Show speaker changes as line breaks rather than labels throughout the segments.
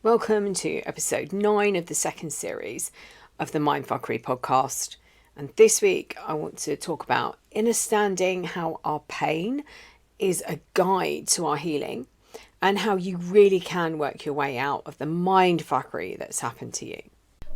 Welcome to episode 9 of the second series of the MINDFUCKERY podcast. And this week I want to talk about understanding how our pain is a guide to our healing and how you really can work your way out of the mindfuckery that's happened to you.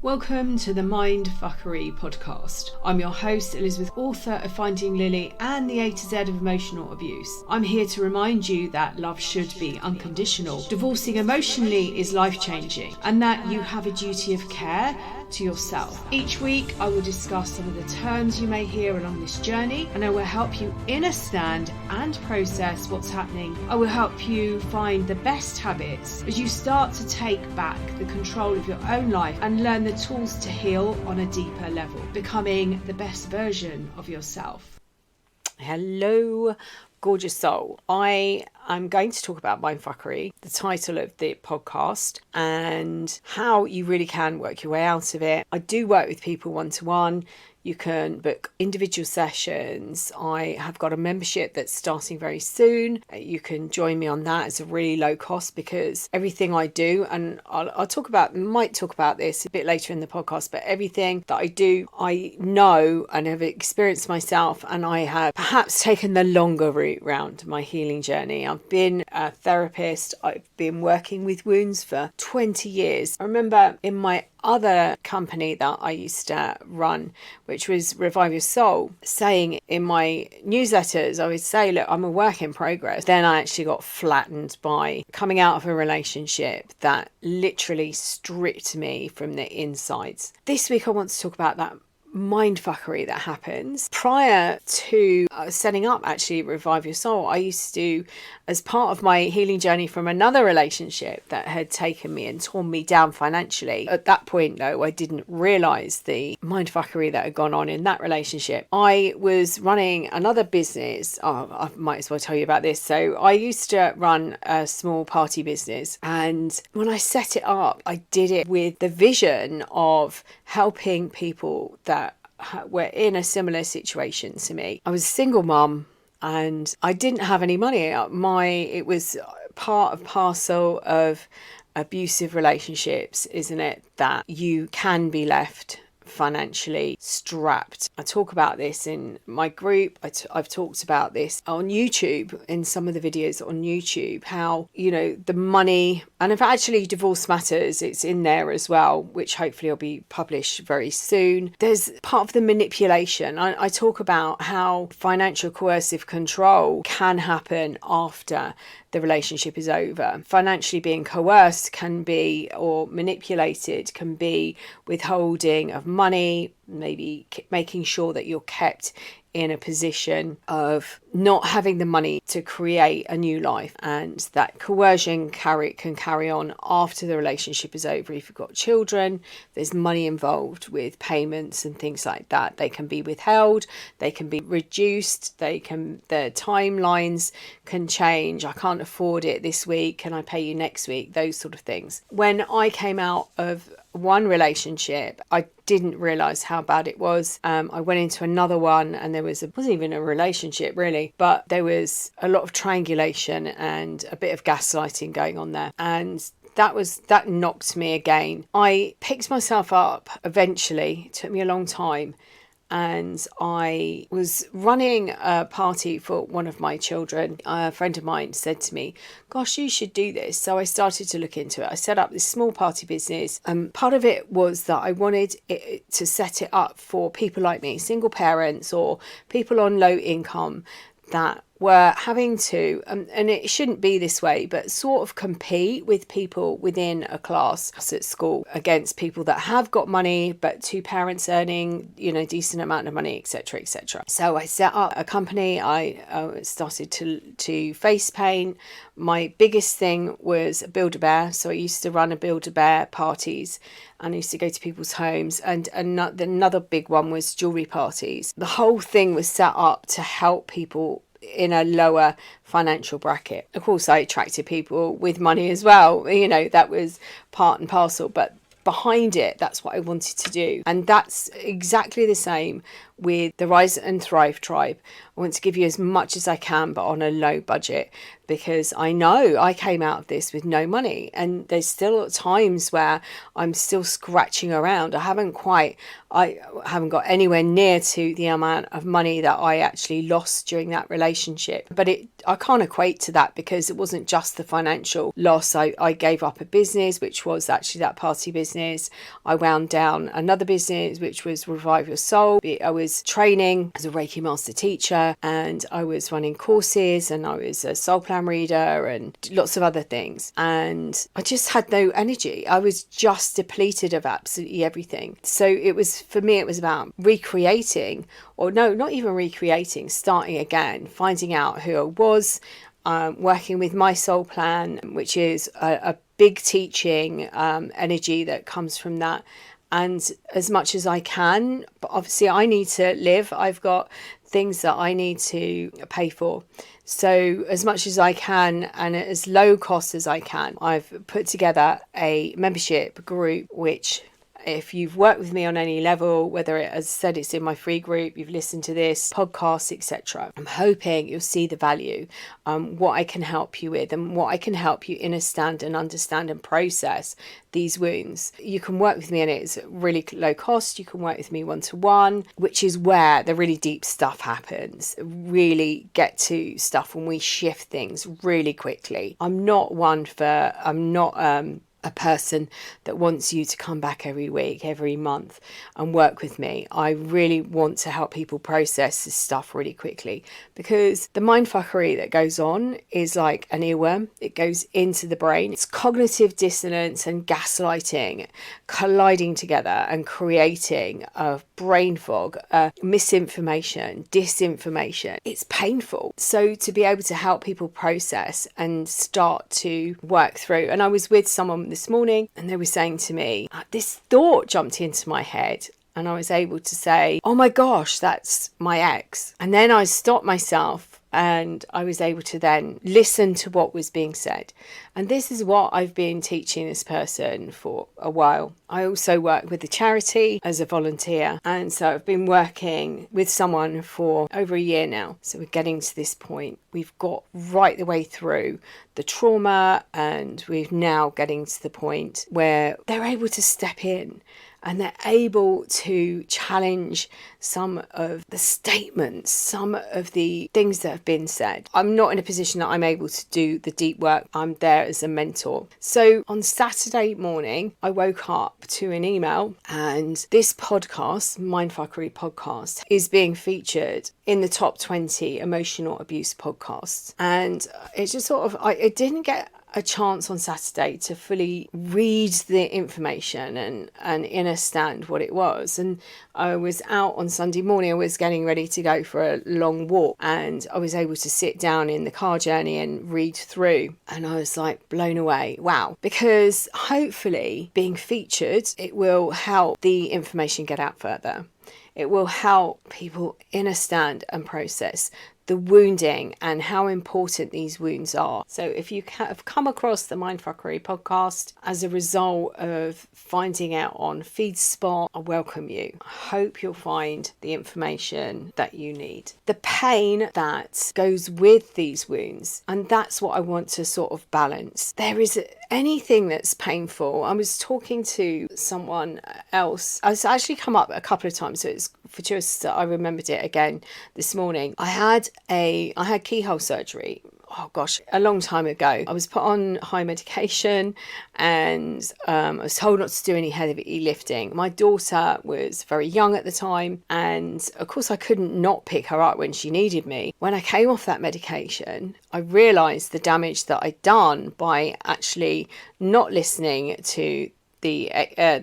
Welcome to the MINDFUCKERY podcast. I'm your host, Elizabeth, author of Finding Lily and the A to Z of emotional abuse. I'm here to remind you that love should be unconditional. Divorcing emotionally is life-changing and that you have a duty of care to yourself. Each week I will discuss some of the terms you may hear along this journey, and I will help you understand and process what's happening. I will help you find the best habits as you start to take back the control of your own life and learn the tools to heal on a deeper level, becoming the best version of yourself. Hello, gorgeous soul. I am going to talk about mindfuckery, the title of the podcast, and how you really can work your way out of it. I do work with people one-to-one. You can book individual sessions. I have got a membership that's starting very soon. You can join me on that. It's a really low cost because everything I do, and might talk about this a bit later in the podcast, but everything that I do, I know and have experienced myself, and I have perhaps taken the longer route round my healing journey. I've been a therapist. I've been working with wounds for 20 years. I remember in my other company that I used to run, which was Revive Your Soul, saying in my newsletters, I would say, look, I'm a work in progress. Then I actually got flattened by coming out of a relationship that literally stripped me from the insides. This week I want to talk about that mindfuckery that happens. Prior to setting up actually Revive Your Soul, I used to, as part of my healing journey from another relationship that had taken me and torn me down financially. At that point though, I didn't realise the mindfuckery that had gone on in that relationship. I was running another business. I might as well tell you about this. So I used to run a small party business, and when I set it up, I did it with the vision of helping people that were in a similar situation to me. I was a single mum and I didn't have any money. It was part and parcel of abusive relationships, isn't it? That you can be left financially strapped. I talk about this in my group. I've talked about this on YouTube, in some of the videos on YouTube, how, the money, and if actually Divorce Matters, it's in there as well, which hopefully will be published very soon. There's part of the manipulation. I talk about how financial coercive control can happen after the relationship is over. Financially being coerced can be, or manipulated can be, withholding of money, maybe making sure that you're kept in a position of not having the money to create a new life, and that coercion can carry on after the relationship is over. If you've got children, there's money involved with payments and things like that. They can be withheld, they can be reduced, the timelines can change. I can't afford it this week, can I pay you next week? Those sort of things. When I came out of one relationship, I didn't realise how bad it was. I went into another one, and it wasn't even a relationship really, but there was a lot of triangulation and a bit of gaslighting going on there, and that knocked me again. I picked myself up eventually. It took me a long time. And I was running a party for one of my children. A friend of mine said to me, gosh, you should do this. So I started to look into it. I set up this small party business. Part of it was that I wanted it to set it up for people like me, single parents or people on low income that were having to, and it shouldn't be this way, but sort of compete with people within a class at school against people that have got money, but two parents earning, decent amount of money, etc., etc. So I set up a company. I started to face paint. My biggest thing was Build-A-Bear. So I used to run a Build-A-Bear parties, and I used to go to people's homes. And another big one was jewelry parties. The whole thing was set up to help people in a lower financial bracket. Of course, I attracted people with money as well. That was part and parcel, but behind it, that's what I wanted to do. And that's exactly the same with the Rise and Thrive Tribe. I want to give you as much as I can, but on a low budget, because I know I came out of this with no money, and there's still times where I'm still scratching around. I haven't got anywhere near to the amount of money that I actually lost during that relationship. But I can't equate to that, because it wasn't just the financial loss. I gave up a business, which was actually that party business. I wound down another business, which was Revive Your Soul. I was training as a Reiki master teacher, and I was running courses, and I was a soul plan reader and lots of other things. And I just had no energy. I was just depleted of absolutely everything. So for me, it was about recreating, or no, not even recreating, starting again, finding out who I was, working with my soul plan, which is a big teaching energy that comes from that. And as much as I can, but obviously I need to live. I've got things that I need to pay for. So as much as I can, and at as low cost as I can, I've put together a membership group, which, if you've worked with me on any level, whether it, as I said, it's in my free group, you've listened to this podcast, etc., I'm hoping you'll see the value, what I can help you with, and what I can help you understand and process these wounds. You can work with me, and it's really low cost. You can work with me one-to-one, which is where the really deep stuff happens. Really get to stuff when we shift things really quickly. I'm not a person that wants you to come back every week, every month and work with me. I really want to help people process this stuff really quickly, because the mindfuckery that goes on is like an earworm. It goes into the brain. It's cognitive dissonance and gaslighting colliding together and creating a brain fog, misinformation, disinformation. It's painful. So to be able to help people process and start to work through, and I was with someone this morning, and they were saying to me, this thought jumped into my head, and I was able to say, oh my gosh, that's my ex. And then I stopped myself, and I was able to then listen to what was being said. And this is what I've been teaching this person for a while. I also work with a charity as a volunteer. And so I've been working with someone for over a year now. So we're getting to this point. We've got right the way through the trauma, and we're now getting to the point where they're able to step in, and they're able to challenge some of the statements, some of the things that have been said. I'm not in a position that I'm able to do the deep work. I'm there as a mentor. So on Saturday morning, I woke up to an email, and this podcast, Mindfuckery Podcast, is being featured in the top 20 emotional abuse podcasts. And it just I didn't get a chance on Saturday to fully read the information and understand what it was. And I was out on Sunday morning. I was getting ready to go for a long walk, and I was able to sit down in the car journey and read through, and I was like blown away. Wow. Because hopefully being featured, it will help the information get out further. It will help people understand and process the wounding and how important these wounds are. So if you have come across the Mindfuckery podcast as a result of finding out on Feedspot, I welcome you. I hope you'll find the information that you need. The pain that goes with these wounds, and that's what I want to sort of balance. There is anything that's painful. I was talking to someone else. It's actually come up a couple of times, so it's fortuitous that I remembered it again this morning. I had keyhole surgery. Oh gosh, a long time ago. I was put on high medication, and I was told not to do any heavy lifting. My daughter was very young at the time, and of course I couldn't not pick her up when she needed me. When I came off that medication, I realised the damage that I'd done by actually not listening to the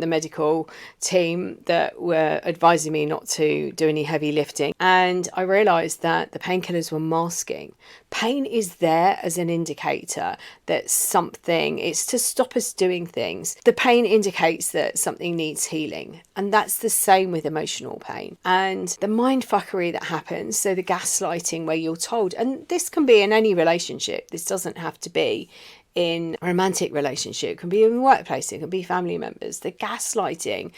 medical team that were advising me not to do any heavy lifting. And I realised that the painkillers were masking. Pain is there as an indicator that something, it's to stop us doing things. The pain indicates that something needs healing. And that's the same with emotional pain. And the mindfuckery that happens, so the gaslighting where you're told, and this can be in any relationship, this doesn't have to be in a romantic relationship, it can be in the workplace, it can be family members. The gaslighting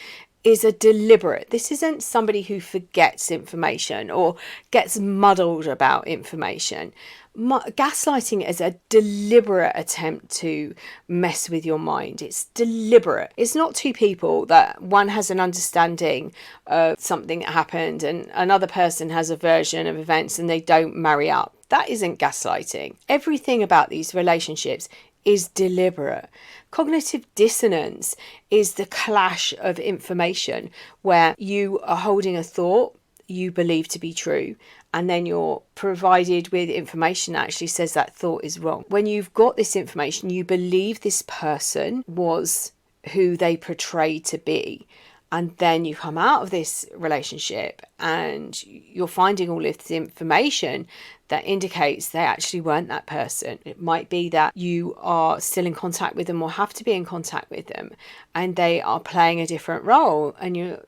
is a deliberate. This isn't somebody who forgets information or gets muddled about information. Gaslighting is a deliberate attempt to mess with your mind. It's deliberate. It's not two people that one has an understanding of something that happened and another person has a version of events and they don't marry up. That isn't gaslighting. Everything about these relationships is deliberate. Cognitive dissonance is the clash of information where you are holding a thought you believe to be true, and then you're provided with information that actually says that thought is wrong. When you've got this information, you believe this person was who they portrayed to be. And then you come out of this relationship and you're finding all of this information that indicates they actually weren't that person. It might be that you are still in contact with them or have to be in contact with them and they are playing a different role and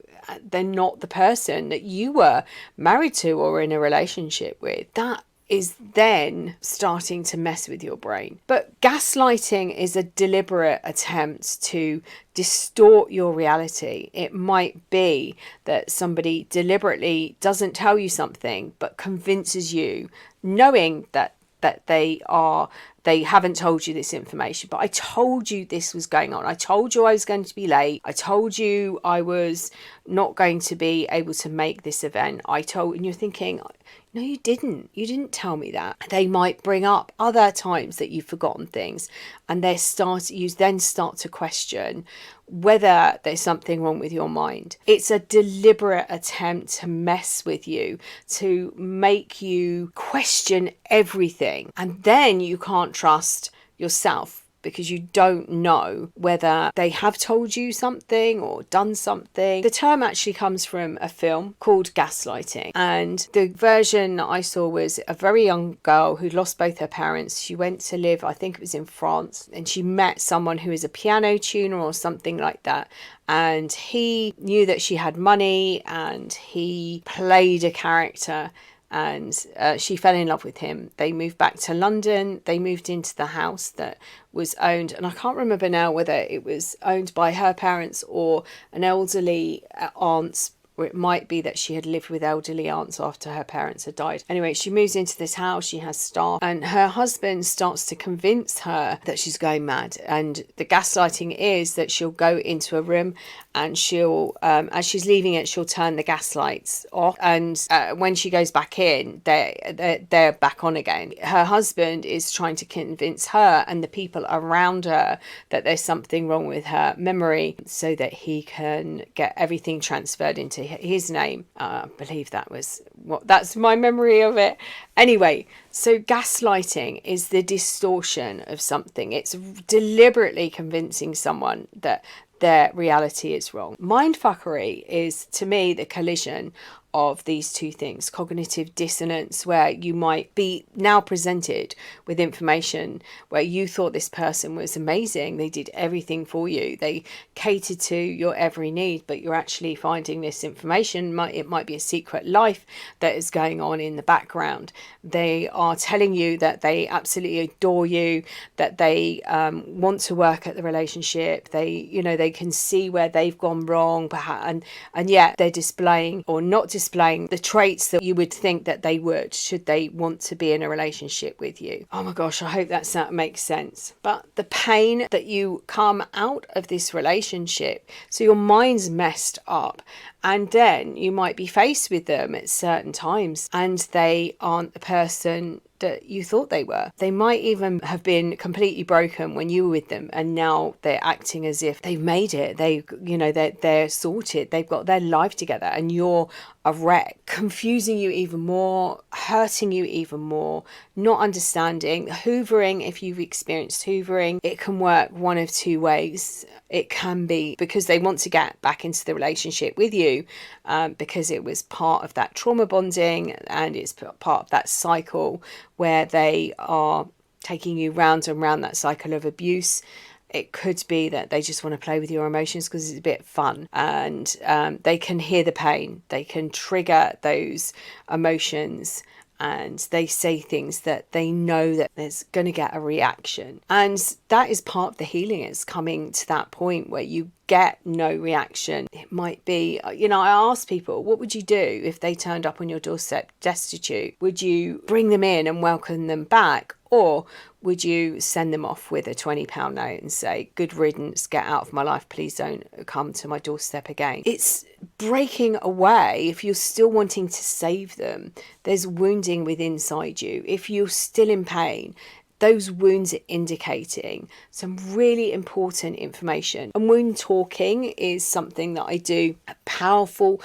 they're not the person that you were married to or in a relationship with. That is then starting to mess with your brain. But gaslighting is a deliberate attempt to distort your reality. It might be that somebody deliberately doesn't tell you something but convinces you, knowing that they haven't told you this information, but I told you this was going on. I told you I was going to be late. I told you I was not going to be able to make this event. And you're thinking, no, you didn't. You didn't tell me that. They might bring up other times that you've forgotten things, and you then start to question whether there's something wrong with your mind. It's a deliberate attempt to mess with you, to make you question everything, and then you can't trust yourself because you don't know whether they have told you something or done something. The term actually comes from a film called Gaslighting, and the version I saw was a very young girl who lost both her parents. She went to live, I think it was in France, and she met someone who is a piano tuner or something like that. And he knew that she had money and he played a character, and she fell in love with him. They moved back to London. They moved into the house that was owned, and I can't remember now whether it was owned by her parents or an elderly aunt's, or it might be that she had lived with elderly aunts after her parents had died. Anyway, she moves into this house, she has staff, and her husband starts to convince her that she's going mad. And the gaslighting is that she'll go into a room and she'll, as she's leaving it, she'll turn the gas lights off. And when she goes back in, they're back on again. Her husband is trying to convince her and the people around her that there's something wrong with her memory so that he can get everything transferred into his name. I believe that's my memory of it. Anyway, so gaslighting is the distortion of something. It's deliberately convincing someone that their reality is wrong. Mindfuckery is, to me, the collision of these two things. Cognitive dissonance, where you might be now presented with information where you thought this person was amazing, they did everything for you, they catered to your every need, but you're actually finding this information, it might be a secret life that is going on in the background. They are telling you that they absolutely adore you, that they want to work at the relationship, they can see where they've gone wrong, perhaps, and yet they're displaying or not displaying the traits that you would think that they would should they want to be in a relationship with you. Oh my gosh, I hope that makes sense. But the pain that you come out of this relationship, so your mind's messed up, and then you might be faced with them at certain times and they aren't the person that you thought they were. They might even have been completely broken when you were with them, and now they're acting as if they've made it. They're sorted. They've got their life together, and you're a wreck, confusing you even more, hurting you even more, not understanding. Hoovering, if you've experienced hoovering, it can work one of two ways. It can be because they want to get back into the relationship with you because it was part of that trauma bonding and it's part of that cycle where they are taking you round and round that cycle of abuse. It could be that they just want to play with your emotions because it's a bit fun, and they can hear the pain. They can trigger those emotions and they say things that they know that there's going to get a reaction. And that is part of the healing. It's coming to that point where you get no reaction. It might be, I ask people, what would you do if they turned up on your doorstep destitute? Would you bring them in and welcome them back? Or would you send them off with a £20 note and say, good riddance, get out of my life, please don't come to my doorstep again? It's breaking away. If you're still wanting to save them, there's wounding within inside you. If you're still in pain, those wounds are indicating some really important information. And wound talking is something that I do, a powerful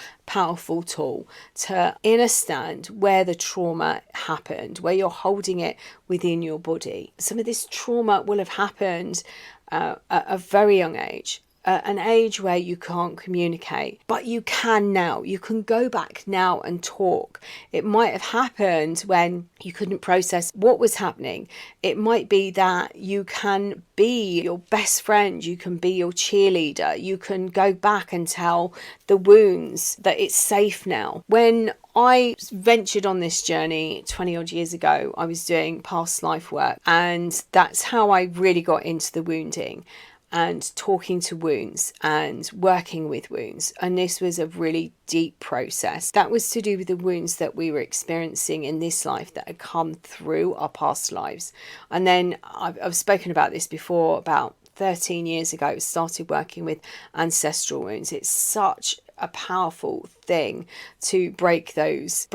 tool to understand where the trauma happened, where you're holding it within your body. Some of this trauma will have happened at a very young age. An age where you can't communicate, but you can now. You can go back now and talk. It might have happened when you couldn't process what was happening. It might be that you can be your best friend, you can be your cheerleader, you can go back and tell the wounds that it's safe now. When I ventured on this journey 20 odd years ago, I was doing past life work, and that's how I really got into the wounding and talking to wounds and working with wounds. And this was a really deep process. That was to do with the wounds that we were experiencing in this life that had come through our past lives. And then I've spoken about this before, about 13 years ago, I started working with ancestral wounds. It's such a powerful thing to break those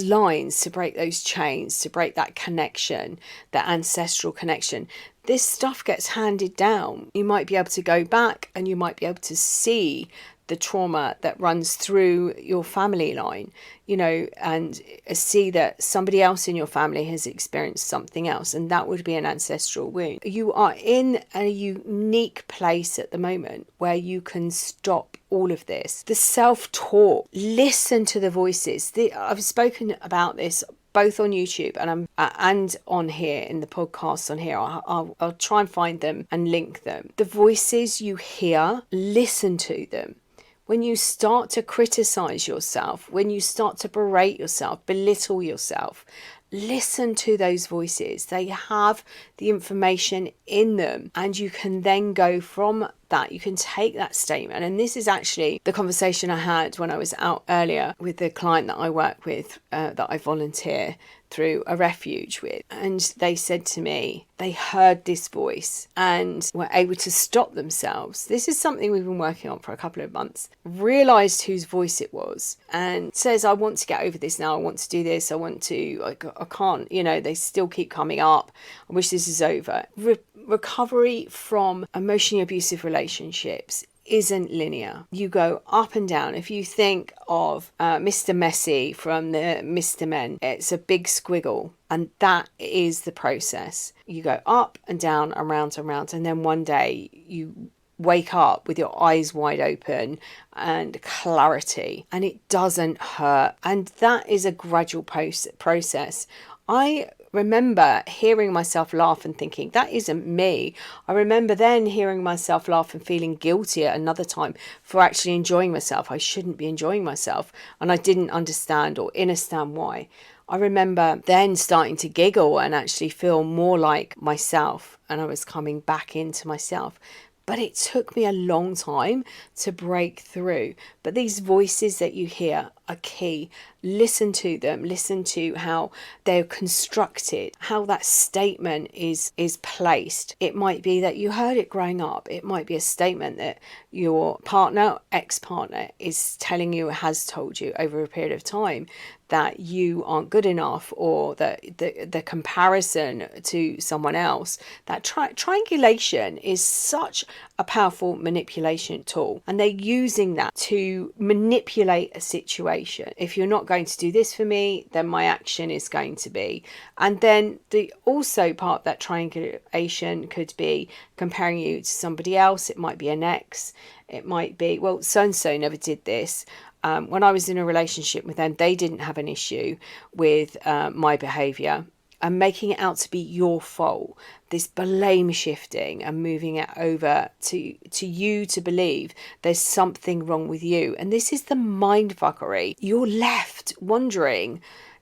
lines, to break those chains, to break that connection, that ancestral connection. This stuff gets handed down. You might be able to go back and you might be able to see the trauma that runs through your family line, and see that somebody else in your family has experienced something else, and that would be an ancestral wound. You are in a unique place at the moment where you can stop all of this. The self-talk, listen to the voices. I've spoken about this both on YouTube and on here in the podcast on here. I'll try and find them and link them. The voices you hear, listen to them. When you start to criticize yourself, when you start to berate yourself, belittle yourself, listen to those voices. They have the information in them, and you can then go from that. You can take that statement. And this is actually the conversation I had when I was out earlier with the client that I work with, that I volunteer through a refuge with. And they said to me, they heard this voice and were able to stop themselves. This is something we've been working on for a couple of months. Realised whose voice it was and says, I want to get over this now. I want to do this. I can't, they still keep coming up. I wish this is over. Recovery from emotionally abusive relationships isn't linear. You go up and down. If you think of Mr. Messy from the Mr. Men, it's a big squiggle, and that is the process. You go up and down, around and round, and then one day you wake up with your eyes wide open and clarity, and it doesn't hurt. And that is a gradual process. I remember hearing myself laugh and thinking, that isn't me. I remember then hearing myself laugh and feeling guilty at another time for actually enjoying myself. I shouldn't be enjoying myself. And I didn't understand or understand why. I remember then starting to giggle and actually feel more like myself. And I was coming back into myself. But it took me a long time to break through. But these voices that you hear are key. Listen to them. Listen to how they're constructed, how that statement is placed. It might be that you heard it growing up. It might be a statement that your partner, ex-partner, is telling you, has told you over a period of time, that you aren't good enough, or that the comparison to someone else. That triangulation is such a powerful manipulation tool, and they're using that to manipulate a situation. If you're not going to do this for me, then my action is going to be. And then the also part of that triangulation could be comparing you to somebody else. It might be an ex. It might be, well, so-and-so never did this. When I was in a relationship with them, they didn't have an issue with my behaviour, and making it out to be your fault. This blame shifting and moving it over to you to believe there's something wrong with you. And this is the mindfuckery. You're left wondering,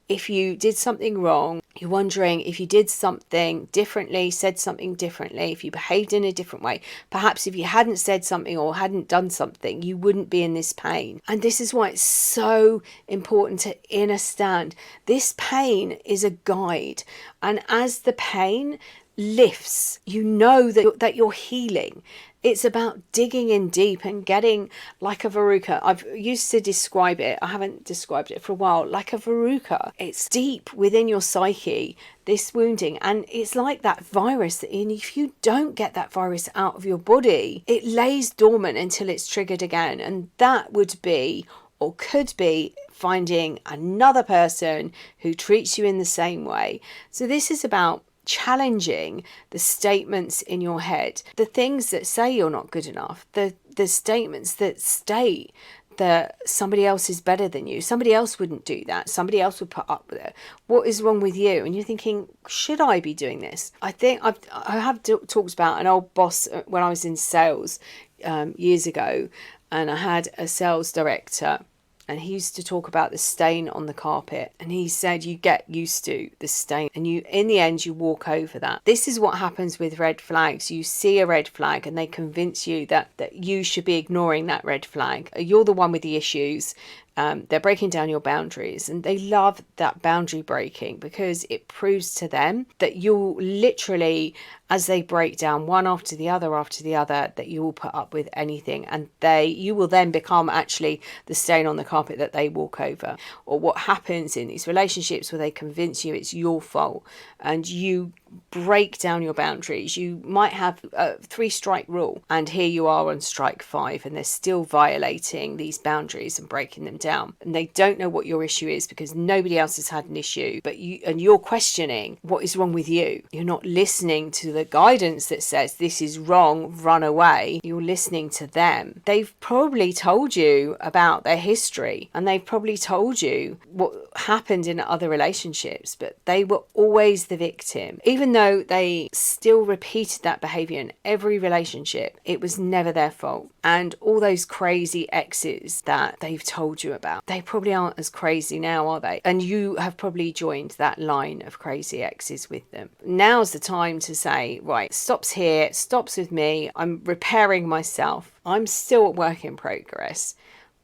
if you did something wrong, you're wondering if you did something differently, said something differently, if you behaved in a different way. Perhaps if you hadn't said something or hadn't done something, you wouldn't be in this pain. And this is why it's so important to understand this pain is a guide. And as the pain lifts, you know that you're healing. It's about digging in deep and getting like a verruca. I've used to describe it, I haven't described it for a while, like a verruca. It's deep within your psyche, this wounding, and it's like that virus, and if you don't get that virus out of your body, it lays dormant until it's triggered again. And that would be, or could be, finding another person who treats you in the same way. So this is about challenging the statements in your head, the things that say you're not good enough, the statements that state that somebody else is better than you, somebody else wouldn't do that, somebody else would put up with it, what is wrong with you? And you're thinking, should I be doing this? I think I have talked about an old boss when I was in sales years ago, and I had a sales director, and he used to talk about the stain on the carpet. And he said, you get used to the stain and in the end, you walk over that. This is what happens with red flags. You see a red flag and they convince you that you should be ignoring that red flag. You're the one with the issues. They're breaking down your boundaries, and they love that boundary breaking because it proves to them that you'll literally, as they break down one after the other, that you will put up with anything, and you will then become actually the stain on the carpet that they walk over. Or what happens in these relationships where they convince you it's your fault and you break down your boundaries. You might have a 3-strike rule, and here you are on strike 5, and they're still violating these boundaries and breaking them down. And they don't know what your issue is because nobody else has had an issue, but you're questioning what is wrong with you. You're not listening to the guidance that says this is wrong, run away. You're listening to them. They've probably told you about their history, and they've probably told you what happened in other relationships, but they were always the victim. Even though they still repeated that behavior in every relationship, it was never their fault. And all those crazy exes that they've told you about, they probably aren't as crazy now, are they? And you have probably joined that line of crazy exes with them. Now's the time to say, right, stops here, stops with me. I'm repairing myself. I'm still a work in progress.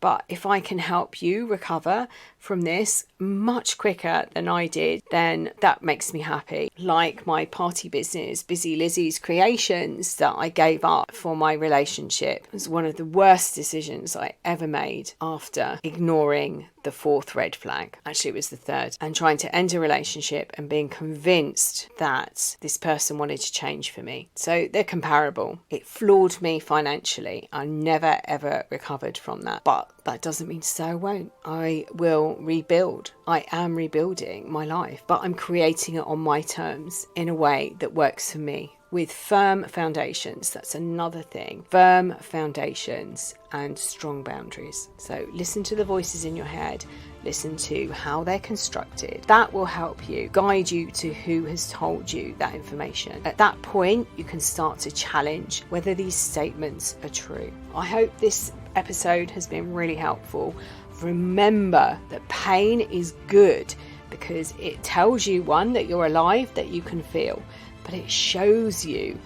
But if I can help you recover from this much quicker than I did, then that makes me happy. Like my party business, Busy Lizzie's Creations, that I gave up for my relationship. It was one of the worst decisions I ever made after ignoring the 4th red flag. Actually, it was the 3rd. And trying to end a relationship and being convinced that this person wanted to change for me. So they're comparable. It floored me financially. I never, ever recovered from that. But that doesn't mean to say I won't. I will rebuild. I am rebuilding my life, but I'm creating it on my terms in a way that works for me, with firm foundations. That's another thing. Firm foundations and strong boundaries. So listen to the voices in your head. Listen to how they're constructed. That will help you, guide you to who has told you that information. At that point, you can start to challenge whether these statements are true. I hope this episode has been really helpful. Remember that pain is good because it tells you, one, that you're alive, that you can feel, but it shows you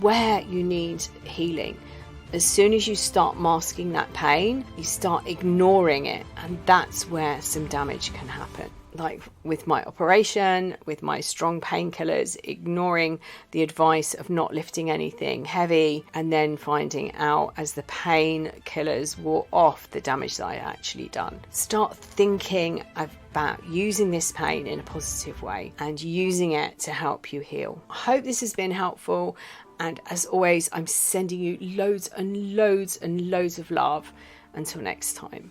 where you need healing. As soon as you start masking that pain, you start ignoring it, and that's where some damage can happen. Like with my operation, with my strong painkillers, ignoring the advice of not lifting anything heavy, and then finding out as the painkillers wore off the damage that I actually done. Start thinking about using this pain in a positive way and using it to help you heal. I hope this has been helpful. And as always, I'm sending you loads and loads and loads of love. Until next time.